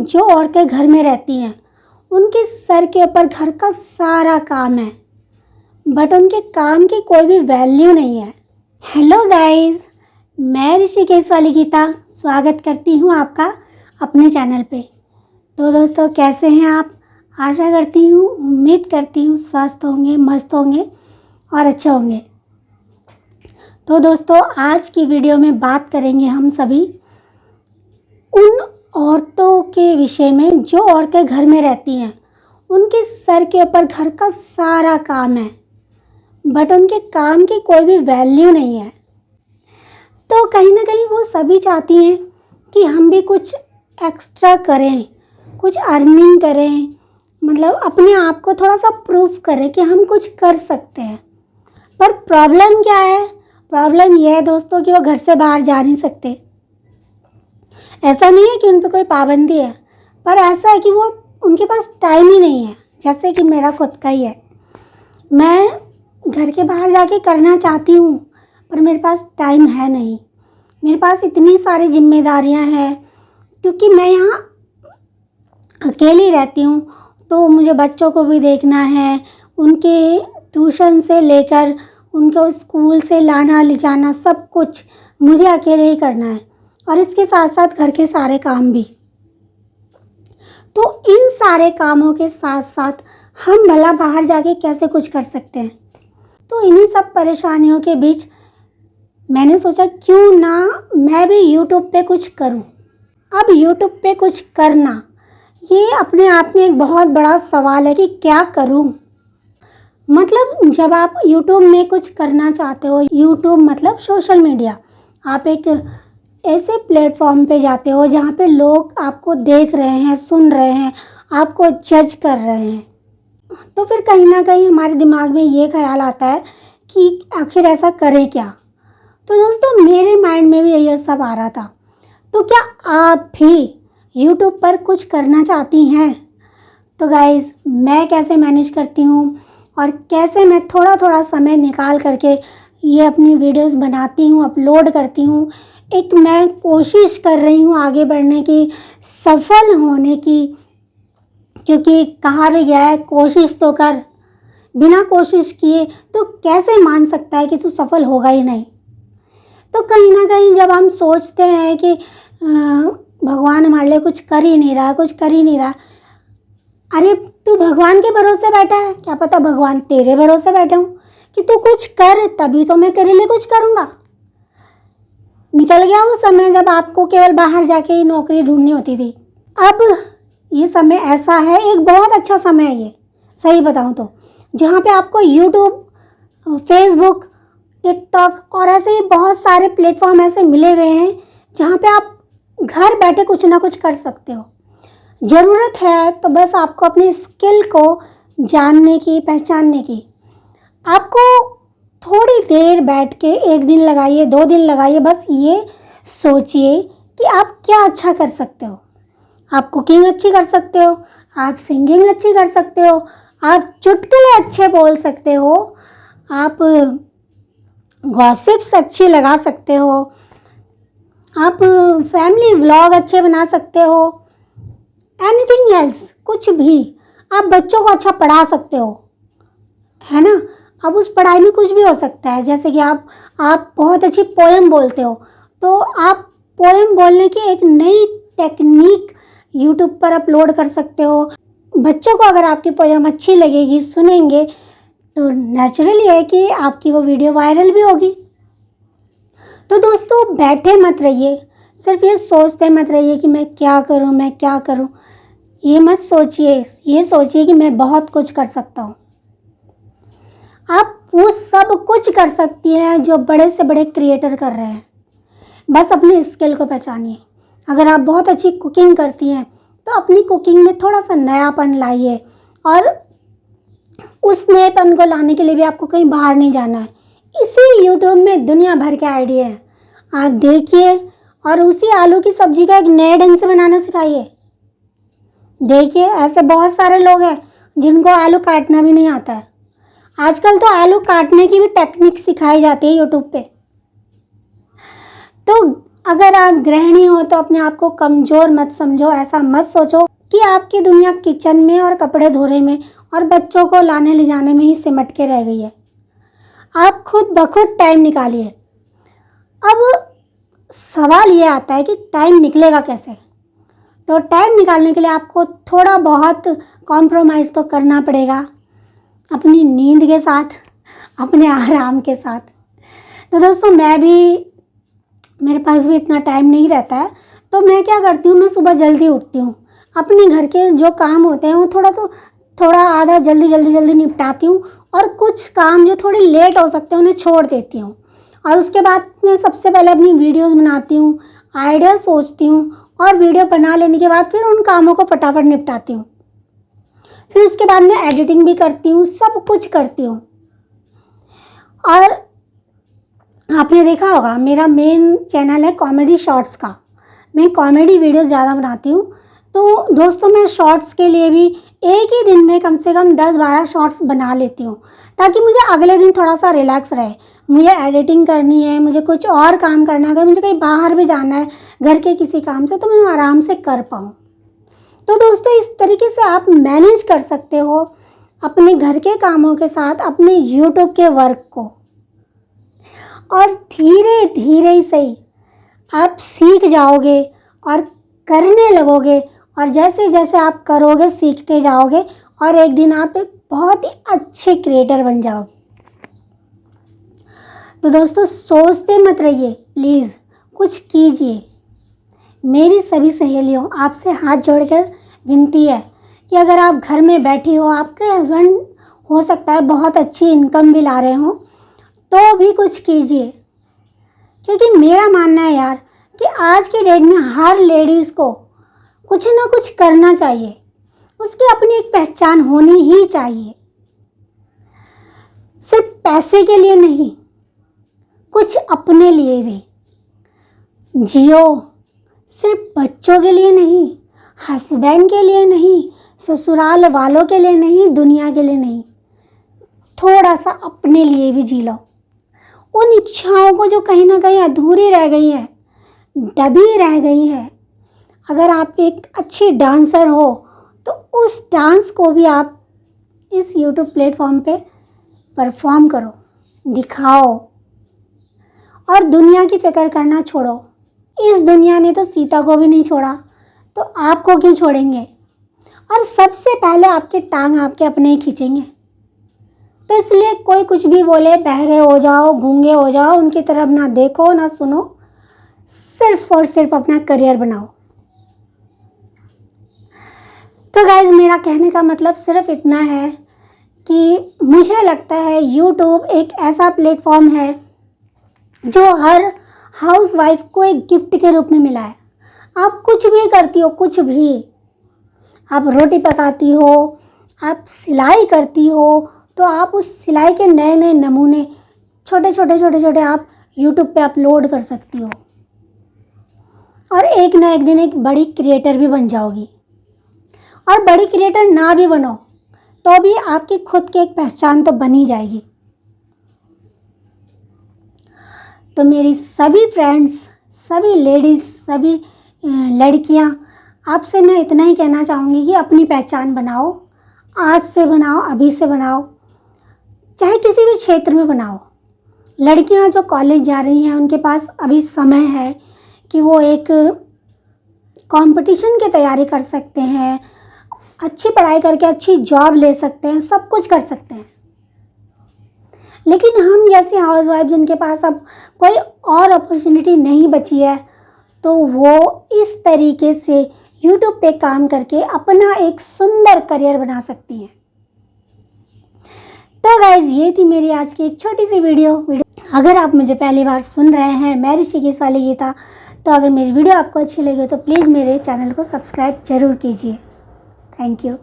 जो औरतें घर में रहती हैं उनके सर के ऊपर घर का सारा काम है, बट उनके काम की कोई भी वैल्यू नहीं है। हेलो गाइस, मैं ऋषिकेश वाली गीता स्वागत करती हूँ आपका अपने चैनल पे। तो दोस्तों, कैसे हैं आप? आशा करती हूँ, उम्मीद करती हूँ स्वस्थ होंगे, मस्त होंगे और अच्छे होंगे। तो दोस्तों, आज की वीडियो में बात करेंगे हम सभी उन औरतों के विषय में जो औरतें घर में रहती हैं। उनके सर के ऊपर घर का सारा काम है, बट उनके काम की कोई भी वैल्यू नहीं है। तो कहीं ना कहीं वो सभी चाहती हैं कि हम भी कुछ एक्स्ट्रा करें, कुछ अर्निंग करें, मतलब अपने आप को थोड़ा सा प्रूफ करें कि हम कुछ कर सकते हैं। पर प्रॉब्लम क्या है? प्रॉब्लम यह है दोस्तों कि वो घर से बाहर जा नहीं सकते। ऐसा नहीं है कि उन पर कोई पाबंदी है, पर ऐसा है कि वो उनके पास टाइम ही नहीं है। जैसे कि मेरा खुद का ही है, मैं घर के बाहर जाके करना चाहती हूँ पर मेरे पास टाइम है नहीं। मेरे पास इतनी सारी जिम्मेदारियाँ हैं, क्योंकि मैं यहाँ अकेली रहती हूँ, तो मुझे बच्चों को भी देखना है, उनके ट्यूशन से लेकर उनको स्कूल से लाना ले जाना सब कुछ मुझे अकेले ही करना है, और इसके साथ साथ घर के सारे काम भी। तो इन सारे कामों के साथ साथ हम भला बाहर जाके कैसे कुछ कर सकते हैं? तो इन्हीं सब परेशानियों के बीच मैंने सोचा क्यों ना मैं भी YouTube पे कुछ करूं। अब YouTube पे कुछ करना ये अपने आप में एक बहुत बड़ा सवाल है कि क्या करूं। मतलब जब आप YouTube में कुछ करना चाहते हो, YouTube मतलब सोशल मीडिया, आप एक ऐसे प्लेटफॉर्म पे जाते हो जहाँ पे लोग आपको देख रहे हैं, सुन रहे हैं, आपको जज कर रहे हैं। तो फिर कहीं ना कहीं हमारे दिमाग में ये ख्याल आता है कि आखिर ऐसा करें क्या। तो दोस्तों, मेरे माइंड में भी यही सब आ रहा था। तो क्या आप भी YouTube पर कुछ करना चाहती हैं? तो गाइज़, मैं कैसे मैनेज करती हूँ और कैसे मैं थोड़ा थोड़ा समय निकाल करके ये अपनी वीडियोस बनाती हूँ, अपलोड करती हूँ, एक मैं कोशिश कर रही हूँ आगे बढ़ने की, सफल होने की। क्योंकि कहा भी गया है, कोशिश तो कर, बिना कोशिश किए तो कैसे मान सकता है कि तू सफल होगा ही नहीं। तो कहीं ना कहीं जब हम सोचते हैं कि भगवान हमारे लिए कुछ कर ही नहीं रहा, कुछ कर ही नहीं रहा, अरे तू भगवान के भरोसे बैठा है, क्या पता भगवान तेरे भरोसे बैठे हूँ कि तू कुछ कर, तभी तो मैं तेरे लिए कुछ करूँगा। निकल गया वो समय जब आपको केवल बाहर जाके ही नौकरी ढूंढनी होती थी। अब ये समय ऐसा है, एक बहुत अच्छा समय है ये, सही बताऊँ तो, जहाँ पे आपको यूट्यूब, फेसबुक, टिकटॉक और ऐसे ही बहुत सारे प्लेटफॉर्म ऐसे मिले हुए हैं जहाँ पे आप घर बैठे कुछ ना कुछ कर सकते हो। ज़रूरत है तो बस आपको अपनी स्किल को जानने की, पहचानने की। आपको थोड़ी देर बैठ के, एक दिन लगाइए, 2 दिन लगाइए, बस ये सोचिए कि आप क्या अच्छा कर सकते हो। आप कुकिंग अच्छी कर सकते हो, आप सिंगिंग अच्छी कर सकते हो, आप चुटकुले अच्छे बोल सकते हो, आप गॉसिप्स अच्छी लगा सकते हो, आप फैमिली व्लॉग अच्छे बना सकते हो, एनीथिंग एल्स, कुछ भी। आप बच्चों को अच्छा पढ़ा सकते हो, है ना। अब उस पढ़ाई में कुछ भी हो सकता है, जैसे कि आप बहुत अच्छी पोएम बोलते हो, तो आप पोएम बोलने की एक नई टेक्निक यूट्यूब पर अपलोड कर सकते हो। बच्चों को अगर आपकी पोएम अच्छी लगेगी, सुनेंगे, तो नेचुरली है कि आपकी वो वीडियो वायरल भी होगी। तो दोस्तों, बैठे मत रहिए, सिर्फ ये सोचते मत रहिए कि मैं क्या करूं, मैं क्या करूं। ये मत सोचिए, ये सोचिए कि मैं बहुत कुछ कर सकता हूं। आप वो सब कुछ कर सकती हैं जो बड़े से बड़े क्रिएटर कर रहे हैं। बस अपनी स्किल को पहचानिए। अगर आप बहुत अच्छी कुकिंग करती हैं तो अपनी कुकिंग में थोड़ा सा नयापन लाइए, और उस नएपन को लाने के लिए भी आपको कहीं बाहर नहीं जाना है। इसी यूट्यूब में दुनिया भर के आइडिया हैं, आप देखिए और उसी आलू की सब्जी का एक नए ढंग से बनाना सिखाइए। देखिए, ऐसे बहुत सारे लोग हैं जिनको आलू काटना भी नहीं आता है। आजकल तो आलू काटने की भी टेक्निक सिखाई जाती है यूट्यूब पे। तो अगर आप गृहिणी हो तो अपने आप को कमज़ोर मत समझो, ऐसा मत सोचो कि आपकी दुनिया किचन में और कपड़े धोने में और बच्चों को लाने ले जाने में ही सिमट के रह गई है। आप खुद ब खुद टाइम निकालिए। अब सवाल ये आता है कि टाइम निकलेगा कैसे? तो टाइम निकालने के लिए आपको थोड़ा बहुत कॉम्प्रोमाइज़ तो करना पड़ेगा अपनी नींद के साथ, अपने आराम के साथ। तो दोस्तों मेरे पास भी इतना टाइम नहीं रहता है, तो मैं क्या करती हूँ, मैं सुबह जल्दी उठती हूँ। अपने घर के जो काम होते हैं वो थोड़ा आधा जल्दी निपटाती हूँ, और कुछ काम जो थोड़े लेट हो सकते हैं उन्हें छोड़ देती हूँ। और उसके बाद मैं सबसे पहले अपनी वीडियोज़ बनाती हूँ, आइडिया सोचती हूँ, और वीडियो बना लेने के बाद फिर उन कामों को फटाफट निपटाती हूँ। फिर उसके बाद मैं एडिटिंग भी करती हूँ, सब कुछ करती हूँ। और आपने देखा होगा मेरा मेन चैनल है कॉमेडी शॉर्ट्स का, मैं कॉमेडी वीडियोस ज़्यादा बनाती हूँ। तो दोस्तों मैं शॉर्ट्स के लिए भी एक ही दिन में कम से कम 10-12 शॉर्ट्स बना लेती हूँ, ताकि मुझे अगले दिन थोड़ा सा रिलैक्स रहे। मुझे एडिटिंग करनी है, मुझे कुछ और काम करना है, अगर मुझे कहीं बाहर भी जाना है घर के किसी काम से, तो मैं आराम से कर पाऊँ। तो दोस्तों इस तरीके से आप मैनेज कर सकते हो अपने घर के कामों के साथ अपने यूट्यूब के वर्क को, और धीरे धीरे ही सही आप सीख जाओगे और करने लगोगे, और जैसे जैसे आप करोगे सीखते जाओगे, और एक दिन आप एक बहुत ही अच्छे क्रिएटर बन जाओगे। तो दोस्तों सोचते मत रहिए, प्लीज़ कुछ कीजिए। मेरी सभी सहेलियों आपसे हाथ जोड़कर विनती है कि अगर आप घर में बैठी हो, आपके हस्बैंड हो सकता है बहुत अच्छी इनकम भी ला रहे हो, तो भी कुछ कीजिए। क्योंकि मेरा मानना है यार कि आज के डेट में हर लेडीज़ को कुछ ना कुछ करना चाहिए, उसकी अपनी एक पहचान होनी ही चाहिए। सिर्फ पैसे के लिए नहीं, कुछ अपने लिए भी जियो। सिर्फ बच्चों के लिए नहीं, हस्बैंड के लिए नहीं, ससुराल वालों के लिए नहीं, दुनिया के लिए नहीं, थोड़ा सा अपने लिए भी जी लो। उन इच्छाओं को जो कहीं ना कहीं अधूरी रह गई है, दबी रह गई है। अगर आप एक अच्छी डांसर हो तो उस डांस को भी आप इस यूट्यूब प्लेटफॉर्म पे परफॉर्म करो, दिखाओ, और दुनिया की फिक्र करना छोड़ो। इस दुनिया ने तो सीता को भी नहीं छोड़ा, तो आपको क्यों छोड़ेंगे? और सबसे पहले आपके टांग आपके अपने ही खींचेंगे। तो इसलिए कोई कुछ भी बोले, बहरे हो जाओ, गूंगे हो जाओ, उनकी तरफ ना देखो ना सुनो, सिर्फ और सिर्फ अपना करियर बनाओ। तो गाइज मेरा कहने का मतलब सिर्फ इतना है कि मुझे लगता है यूट्यूब एक ऐसा प्लेटफॉर्म है जो हर हाउसवाइफ को एक गिफ्ट के रूप में मिला है। आप कुछ भी करती हो, कुछ भी, आप रोटी पकाती हो, आप सिलाई करती हो, तो आप उस सिलाई के नए नए नमूने छोटे छोटे आप यूट्यूब पे अपलोड कर सकती हो, और एक ना एक दिन एक बड़ी क्रिएटर भी बन जाओगी। और बड़ी क्रिएटर ना भी बनो तो भी आपकी खुद की एक पहचान तो बनी जाएगी। तो मेरी सभी फ्रेंड्स, सभी लेडीज़, सभी लड़कियां, आपसे मैं इतना ही कहना चाहूँगी कि अपनी पहचान बनाओ, आज से बनाओ, अभी से बनाओ, चाहे किसी भी क्षेत्र में बनाओ। लड़कियां जो कॉलेज जा रही हैं उनके पास अभी समय है कि वो एक कंपटीशन की तैयारी कर सकते हैं, अच्छी पढ़ाई करके अच्छी जॉब ले सकते हैं, सब कुछ कर सकते हैं। लेकिन हम जैसे हाउसवाइफ जिनके पास अब कोई और अपॉर्चुनिटी नहीं बची है, तो वो इस तरीके से यूट्यूब पे काम करके अपना एक सुंदर करियर बना सकती हैं। तो गाइज़ ये थी मेरी आज की एक छोटी सी वीडियो। अगर आप मुझे पहली बार सुन रहे हैं, मैं ऋषिकेश वाली गीता, तो अगर मेरी वीडियो आपको अच्छी लगी तो प्लीज़ मेरे चैनल को सब्सक्राइब ज़रूर कीजिए। Thank you.